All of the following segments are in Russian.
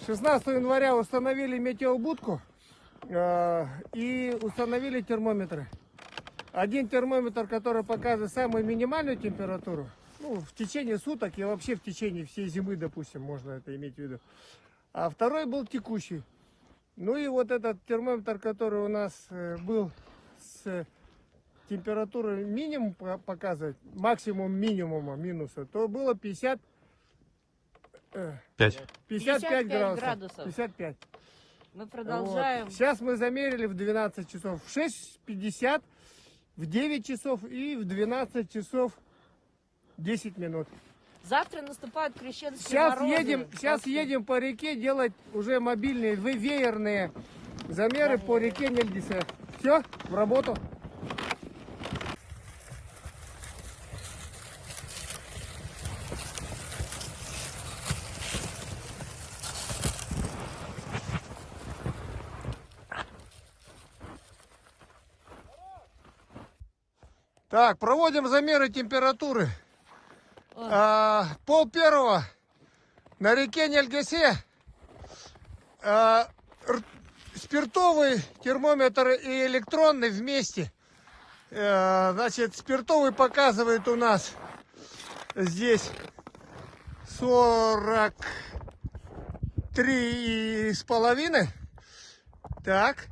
16 января установили метеобудку и установили термометры. Один термометр, который показывает самую минимальную температуру, ну, в течение суток и вообще в течение всей зимы, допустим, можно это иметь в виду. А второй был текущий. Ну и вот этот термометр, который у нас был с температурой минимум показывать, максимум минимума минуса, то было 55 градусов. 55. Мы продолжаем. Вот. Сейчас мы замерили в 12 часов, в 6:50, в 9 часов и в 12 часов 10 минут. Завтра наступают крещенские морозы. Сейчас едем по реке делать уже мобильные, веерные замеры по реке Нельдисе. Все, в работу. Так, проводим замеры температуры. Пол-первого на реке Нельгесе спиртовый термометр и электронный вместе. Значит, спиртовый показывает у нас здесь 43,5. Так.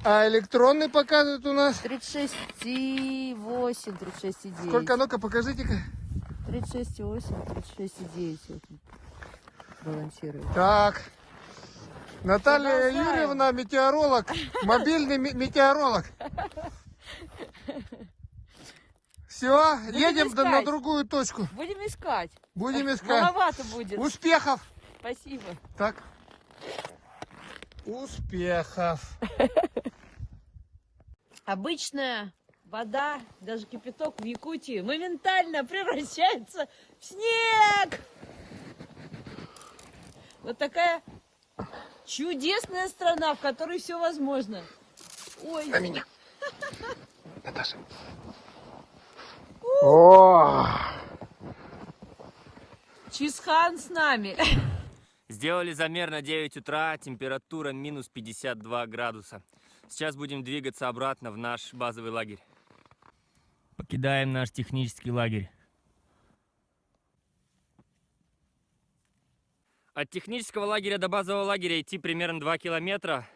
А электронный показывает у нас 36,8, 36,9. Сколько? Ну-ка, покажите-ка. 36,8, 36,9. Вот, балансирует. Так. Наталья Юрьевна, метеоролог, мобильный метеоролог. Все, едем на другую точку. Будем искать. Будем искать. Маловато будет. Успехов. Спасибо. Так. Успехов. Обычная вода, даже кипяток в Якутии моментально превращается в снег. Вот такая чудесная страна, в которой все возможно. Ой. На меня. Наташа. О! Чисхан с нами. Сделали замер на 9 утра, температура минус 52 градуса. Сейчас будем двигаться обратно в наш базовый лагерь. Покидаем наш технический лагерь. От технического лагеря до базового лагеря идти примерно 2 километра.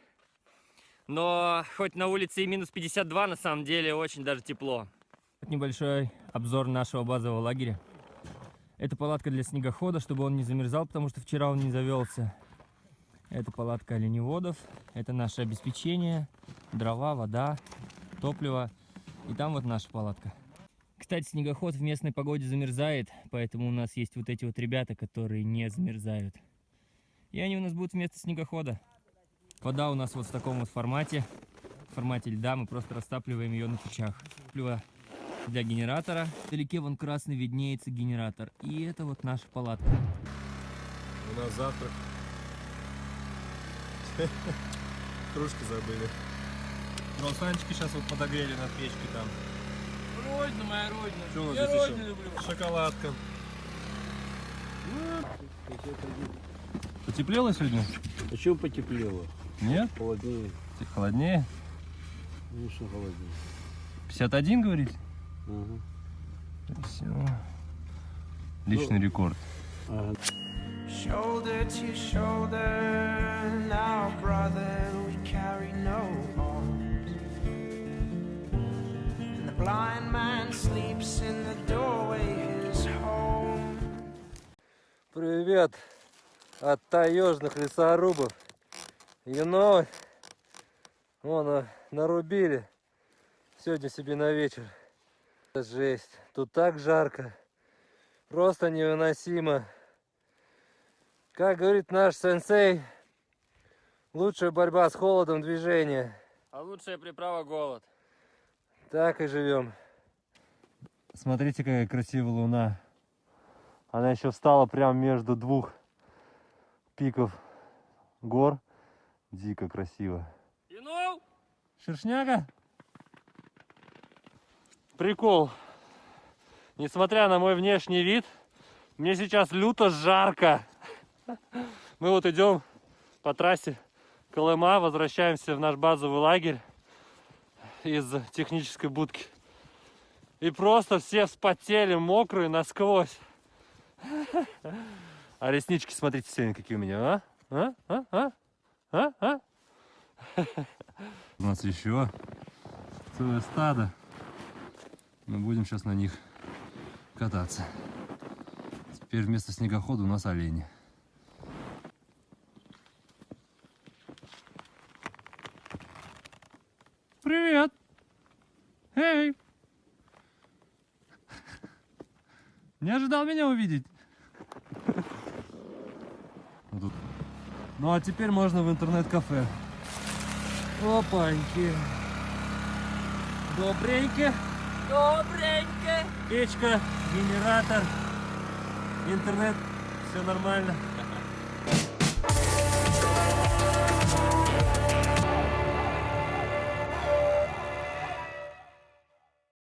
Но хоть на улице и минус 52, на самом деле очень даже тепло. Вот небольшой обзор нашего базового лагеря. Это палатка для снегохода, чтобы он не замерзал, потому что вчера он не завелся. Это палатка оленеводов. Это наше обеспечение. Дрова, вода, топливо. И там вот наша палатка. Кстати, снегоход в местной погоде замерзает, поэтому у нас есть вот эти вот ребята, которые не замерзают. И они у нас будут вместо снегохода. Вода у нас вот в таком вот формате. В формате льда. Мы просто растапливаем ее на печах. Топливо для генератора. Вдалеке вон красный виднеется генератор. И это вот наша палатка. У нас завтрак. Кружки забыли. Круассанчики сейчас вот подогрели на печке там. Родина моя родина. Что у нас Я здесь родину еще? люблю. Шоколадка. Потеплело сегодня? А чем потеплело? Нет? Холоднее. Холоднее? Ну что холоднее? 51, говорите? Ага. Все. Личный рекорд. Ага. Shoulder to shoulder, now brother, we carry no arms. And the blind man sleeps in the doorway his home. Привет от таежных лесорубов. Вон нарубили сегодня себе на вечер. Жесть, тут так жарко, просто невыносимо. Как говорит наш сенсей, лучшая борьба с холодом движение. А лучшая приправа — голод. Так и живем. Смотрите, какая красивая луна. Она еще встала прямо между двух пиков гор. Дико красиво. Шершняга? Прикол. Несмотря на мой внешний вид, мне сейчас люто жарко. Мы вот идем по трассе Колыма возвращаемся в наш базовый лагерь из технической будки. И просто все вспотели, мокрые насквозь. А реснички, смотрите, сегодня какие у меня, У нас еще целое стадо. Мы будем сейчас на них кататься. Теперь вместо снегохода у нас олени. Привет! Эй! Не ожидал меня увидеть? Ну а теперь можно в интернет-кафе. Опаньки. Добренько. Добренько. Печка, генератор, интернет. Все нормально.